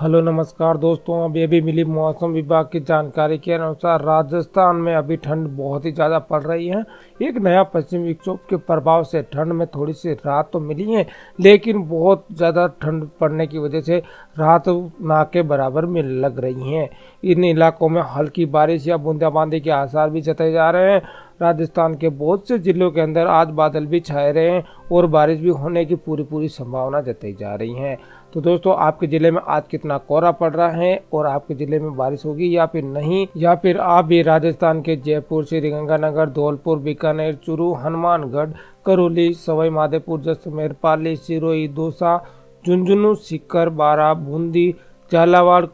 Hello नमस्कार दोस्तों। अभी मिली मौसम विभाग की जानकारी के अनुसार राजस्थान में अभी ठंड बहुत ही ज़्यादा पड़ रही है। एक नया पश्चिमी विक्षोभ के प्रभाव से ठंड में थोड़ी सी राहत तो मिली है, लेकिन बहुत ज़्यादा ठंड पड़ने की वजह से राहत ना के बराबर में लग रही है। इन इलाकों में हल्की बारिश या बूंदाबांदी के आसार भी जताए जा रहे हैं। राजस्थान के बहुत से जिलों के अंदर आज बादल भी छाए रहे हैं और बारिश भी होने की पूरी संभावना जताई जा रही है। तो दोस्तों, आपके ज़िले में आज कितना कोहरा पड़ रहा है और आपके ज़िले में बारिश होगी या फिर नहीं, या फिर आप भी राजस्थान के जयपुर, श्रीगंगानगर, धौलपुर, बीकानेर, चूरू, हनुमानगढ़, करौली, सवाई माधोपुर, जैसलमेर, पाली, सिरोही, दौसा, झुंझुनू, सीकर, बारां, बूंदी, झालावाड़,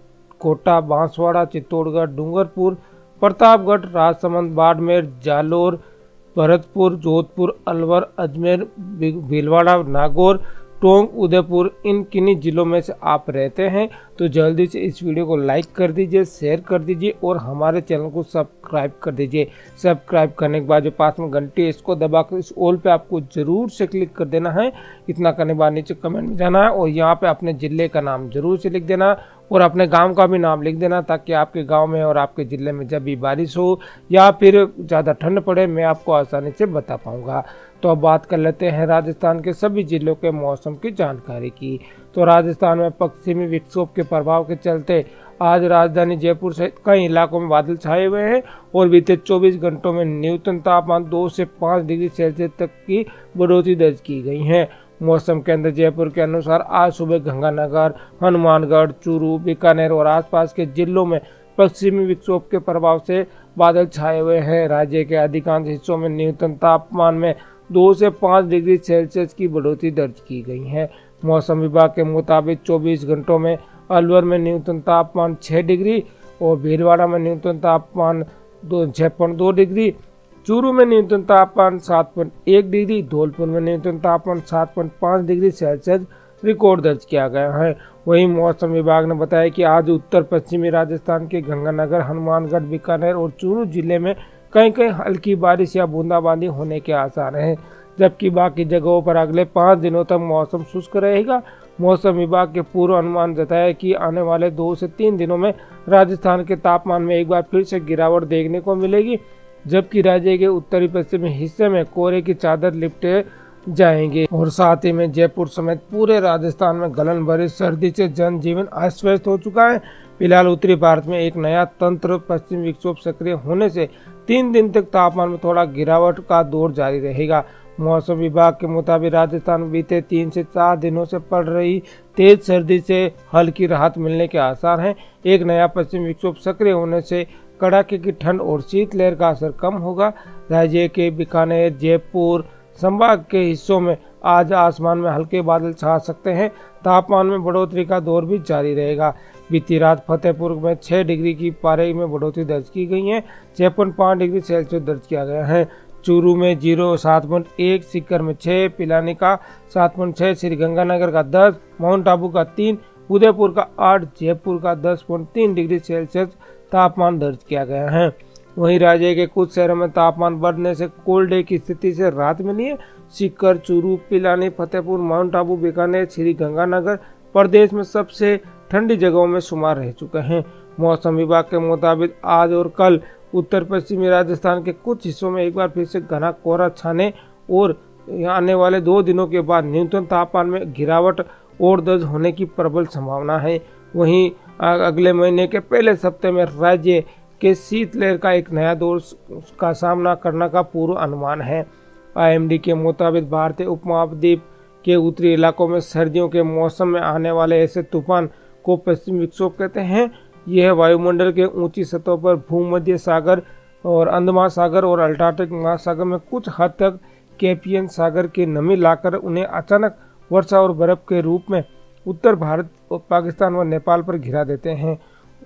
कोटा, बांसवाड़ा, चित्तौड़गढ़, डूंगरपुर, प्रतापगढ़, राजसमंद, बाड़मेर, जालोर, भरतपुर, जोधपुर, अलवर, अजमेर, भीलवाड़ा, नागौर, टोंक, उदयपुर, इन किन्हीं जिलों में से आप रहते हैं तो जल्दी से इस वीडियो को लाइक कर दीजिए, शेयर कर दीजिए और हमारे चैनल को सब्सक्राइब कर दीजिए। सब्सक्राइब करने के बाद जो पास में घंटी है इसको दबाकर इस ऑल पे आपको जरूर से क्लिक कर देना है। इतना करने के बाद नीचे कमेंट में जाना है और यहाँ पे अपने ज़िले का नाम जरूर से लिख देना और अपने गांव का भी नाम लिख देना, ताकि आपके गांव में और आपके ज़िले में जब भी बारिश हो या फिर ज़्यादा ठंड पड़े मैं आपको आसानी से बता पाऊंगा। तो अब बात कर लेते हैं राजस्थान के सभी जिलों के मौसम की जानकारी की। तो राजस्थान में पश्चिमी विक्षोभ के प्रभाव के चलते आज राजधानी जयपुर सहित कई इलाकों में बादल छाए हुए हैं और बीते 24 घंटों में न्यूनतम तापमान 2 से 5 डिग्री सेल्सियस तक की बढ़ोतरी दर्ज की गई है। मौसम केंद्र जयपुर के अनुसार आज सुबह गंगानगर, हनुमानगढ़, चूरू, बीकानेर और आसपास के जिलों में पश्चिमी विक्षोभ के प्रभाव से बादल छाए हुए हैं। राज्य के अधिकांश हिस्सों में न्यूनतम तापमान में 2 से 5 डिग्री सेल्सियस की बढ़ोतरी दर्ज की गई है। मौसम विभाग के मुताबिक 24 घंटों में अलवर में न्यूनतम तापमान 6 डिग्री और भीलवाड़ा में न्यूनतम तापमान 6.2 डिग्री, चूरू में न्यूनतम तापमान 7.1 डिग्री, धौलपुर में न्यूनतम तापमान 7.5 डिग्री सेल्सियस रिकॉर्ड दर्ज किया गया है। वहीं मौसम विभाग ने बताया कि आज उत्तर पश्चिमी राजस्थान के गंगानगर, हनुमानगढ़, बीकानेर और चूरू जिले में कहीं कहीं हल्की बारिश या बूंदाबांदी होने के आसार हैं, जबकि बाकी जगहों पर अगले 5 दिनों तक मौसम शुष्क रहेगा। मौसम विभाग के पूर्व अनुमान जताया कि आने वाले 2 से 3 दिनों में राजस्थान के तापमान में एक बार फिर से गिरावट देखने को मिलेगी, जबकि राज्य के उत्तरी पश्चिमी हिस्से में कोहरे की चादर लिपटे जाएंगे और साथ ही में जयपुर समेत पूरे राजस्थान में गलन भरी सर्दी से जनजीवन अस्त व्यस्त हो चुका है। फिलहाल उत्तरी भारत में एक नया तंत्र पश्चिमी विक्षोभ सक्रिय होने से 3 दिन तक तापमान में थोड़ा गिरावट का दौर जारी रहेगा। मौसम विभाग के मुताबिक राजस्थान में बीते 3 से 4 दिनों से पड़ रही तेज सर्दी से हल्की राहत मिलने के आसार हैं। एक नया पश्चिमी विक्षोभ सक्रिय होने से कड़ाके की ठंड और शीतलहर का असर कम होगा। राज्य के बीकानेर, जयपुर संभाग के हिस्सों में आज आसमान में हल्के बादल छा सकते हैं। तापमान में बढ़ोतरी का दौर भी जारी रहेगा। बीती रात फतेहपुर में 6 डिग्री की पारे में बढ़ोतरी दर्ज की गई है। 6.5 डिग्री सेल्सियस दर्ज किया गया है। चूरू में 7.1, सीकर में 6, पिलानी का 7.6, श्रीगंगानगर का 10, माउंट आबू का 3, उदयपुर का 8, जयपुर का 10.3 डिग्री सेल्सियस तापमान दर्ज किया गया है। वहीं राज्य के कुछ शहरों में तापमान बढ़ने से कोल्ड डे की स्थिति से राहत मिली है। सीकर, चूरू, पिलानी, फतेहपुर, माउंट आबू, बीकानेर, श्रीगंगानगर प्रदेश में सबसे ठंडी जगहों में शुमार रह चुके हैं। मौसम विभाग के मुताबिक आज और कल उत्तर पश्चिमी राजस्थान के कुछ हिस्सों में एक बार फिर से घना कोहरा छाने और आने वाले 2 दिनों के बाद न्यूनतम तापमान में गिरावट और दर्ज होने की प्रबल संभावना है। वहीं अगले महीने के पहले सप्ताह में राज्य के शीतलहर का एक नया दौर का सामना करने का पूर्व अनुमान है। IMD के मुताबिक भारतीय उपमहाद्वीप के उत्तरी इलाकों में सर्दियों के मौसम में आने वाले ऐसे तूफान को पश्चिमी विक्षोभ कहते हैं। यह वायुमंडल के ऊंची सतहों पर भूमध्य सागर और अंडमान सागर और अटलांटिक महासागर में कुछ हद तक कैस्पियन सागर की नमी लाकर उन्हें अचानक वर्षा और बर्फ के रूप में उत्तर भारत और पाकिस्तान व नेपाल पर घिरा देते हैं।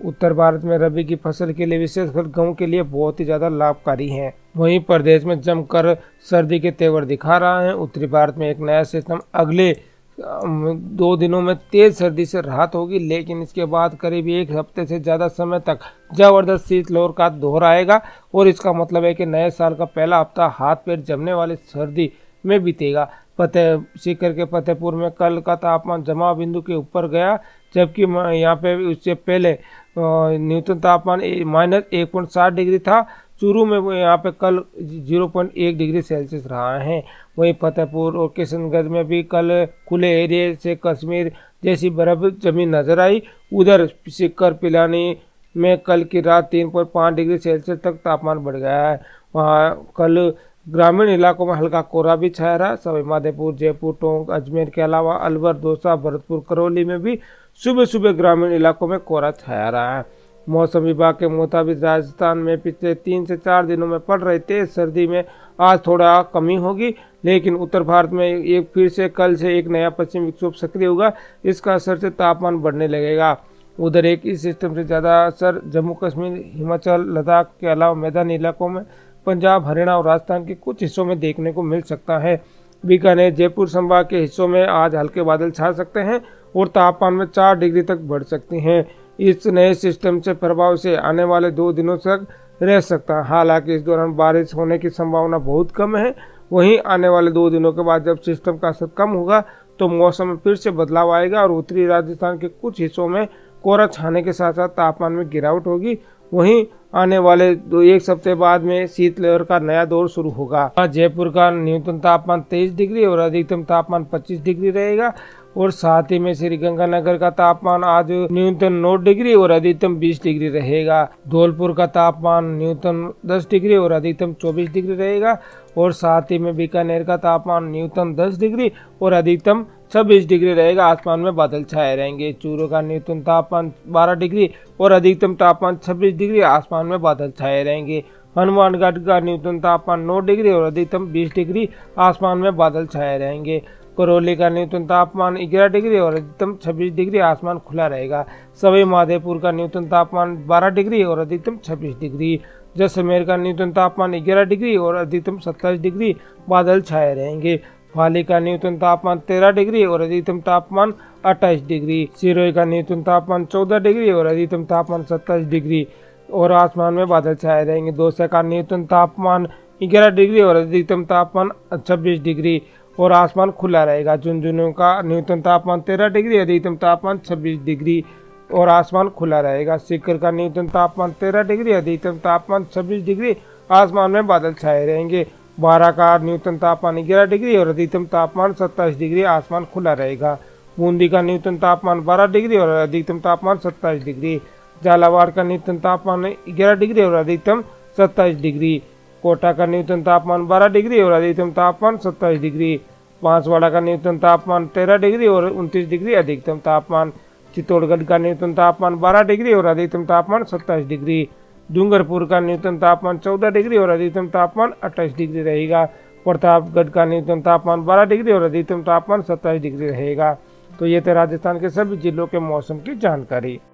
उत्तर भारत में रबी की फसल के लिए विशेषकर गेहूं के लिए बहुत ही ज़्यादा लाभकारी है। वहीं प्रदेश में जमकर सर्दी के तेवर दिखा रहा है। उत्तरी भारत में एक नया सिस्टम अगले 2 दिनों में तेज सर्दी से राहत होगी, लेकिन इसके बाद करीब 1 हफ्ते से ज़्यादा समय तक जबरदस्त शीतलहर का दौर आएगा और इसका मतलब है कि नए साल का पहला हफ्ता हाथ पैर जमने वाली सर्दी में बीतेगा। सीकर के फतेहपुर में कल का तापमान जमाव बिंदु के ऊपर गया, जबकि यहाँ पे उससे पहले न्यूनतम तापमान -1.7 डिग्री था। चूरू में वो यहाँ पे कल 0.1 डिग्री सेल्सियस रहा है। वहीं फतेहपुर और किशनगंज में भी कल खुले एरिया से कश्मीर जैसी बर्फ जमी नजर आई। उधर सीकर पिलानी में कल की रात 3.5 डिग्री सेल्सियस तक तापमान बढ़ गया है। वहाँ कल ग्रामीण इलाकों में हल्का कोहरा भी छाया रहा। सवाई माधोपुर, जयपुर, टोंक, अजमेर के अलावा अलवर, दौसा, भरतपुर, करौली में भी सुबह सुबह ग्रामीण इलाकों में कोहरा छाया रहा है। मौसम विभाग के मुताबिक राजस्थान में पिछले 3 से 4 दिनों में पड़ रही तेज सर्दी में आज थोड़ा कमी होगी, लेकिन उत्तर भारत में एक फिर से कल से एक नया पश्चिमी विक्षोभ सक्रिय होगा। इसका असर से तापमान बढ़ने लगेगा। उधर एक इस सिस्टम से ज़्यादा असर जम्मू कश्मीर, हिमाचल, लद्दाख के अलावा मैदानी इलाकों में पंजाब, हरियाणा और राजस्थान के कुछ हिस्सों में देखने को मिल सकता है। बीकानेर, जयपुर संभाग के हिस्सों में आज हल्के बादल छा सकते हैं और तापमान में 4 डिग्री तक बढ़ सकते हैं। इस नए सिस्टम से प्रभाव से आने वाले 2 दिनों तक रह सकता है। हालांकि इस दौरान बारिश होने की संभावना बहुत कम है। वहीं आने वाले 2 दिनों के बाद जब सिस्टम का असर कम होगा तो मौसम में फिर से बदलाव आएगा और उत्तरी राजस्थान के कुछ हिस्सों में कोहरा छाने के साथ साथ तापमान में गिरावट होगी। वहीं आने वाले 1 सप्ताह बाद में शीतलहर का नया दौर शुरू होगा। जयपुर का न्यूनतम तापमान 23 डिग्री और अधिकतम तापमान 25 डिग्री रहेगा और साथ ही में श्रीगंगानगर का तापमान आज न्यूनतम 9 डिग्री और अधिकतम 20 डिग्री रहेगा। धौलपुर का तापमान न्यूनतम 10 डिग्री और अधिकतम 24 डिग्री रहेगा और साथ ही में बीकानेर का तापमान न्यूनतम 10 डिग्री और अधिकतम 26 डिग्री रहेगा। आसमान में बादल छाए रहेंगे। चूरू का न्यूनतम तापमान 12 डिग्री और अधिकतम तापमान 26 डिग्री, आसमान में बादल छाए रहेंगे। हनुमानगढ़ का न्यूनतम तापमान 9 डिग्री और अधिकतम 20 डिग्री, आसमान में बादल छाए रहेंगे। करौली का न्यूनतम तापमान 11 डिग्री और अधिकतम 26 डिग्री, आसमान खुला रहेगा। सवाई माधोपुर का न्यूनतम तापमान 12 डिग्री और अधिकतम 26 डिग्री। जैसलमेर का न्यूनतम तापमान 11 डिग्री और अधिकतम 27 डिग्री, बादल छाए रहेंगे। पाली का न्यूनतम तापमान 13 डिग्री और अधिकतम तापमान 28 डिग्री। सिरोही का न्यूनतम तापमान 14 डिग्री और अधिकतम तापमान 27 डिग्री और आसमान में बादल छाए रहेंगे। दौसा का न्यूनतम तापमान 11 डिग्री और अधिकतम तापमान 26 डिग्री और आसमान खुला रहेगा। झुंझुनू का न्यूनतम तापमान 13 डिग्री, अधिकतम तापमान 26 डिग्री और आसमान खुला रहेगा। सीकर का न्यूनतम तापमान 13 डिग्री, अधिकतम तापमान 26 डिग्री, आसमान में बादल छाए रहेंगे। बारा का न्यूनतम तापमान 11 डिग्री और अधिकतम तापमान 27 डिग्री, आसमान खुला रहेगा। बूंदी का न्यूनतम तापमान 12 डिग्री और अधिकतम तापमान 27 डिग्री। झालावाड़ का न्यूनतम तापमान 11 डिग्री और अधिकतम 27 डिग्री। कोटा का न्यूनतम तापमान 12 डिग्री और अधिकतम तापमान 27 डिग्री। बांसवाड़ा का न्यूनतम तापमान 13 डिग्री और 29 डिग्री अधिकतम तापमान। चित्तौड़गढ़ का न्यूनतम तापमान 12 डिग्री और अधिकतम तापमान 27 डिग्री। डूंगरपुर का न्यूनतम तापमान 14 डिग्री और अधिकतम तापमान 28 डिग्री रहेगा। प्रतापगढ़ का न्यूनतम तापमान 12 डिग्री और अधिकतम तापमान 27 डिग्री रहेगा। तो ये थे राजस्थान के सभी जिलों के मौसम की जानकारी।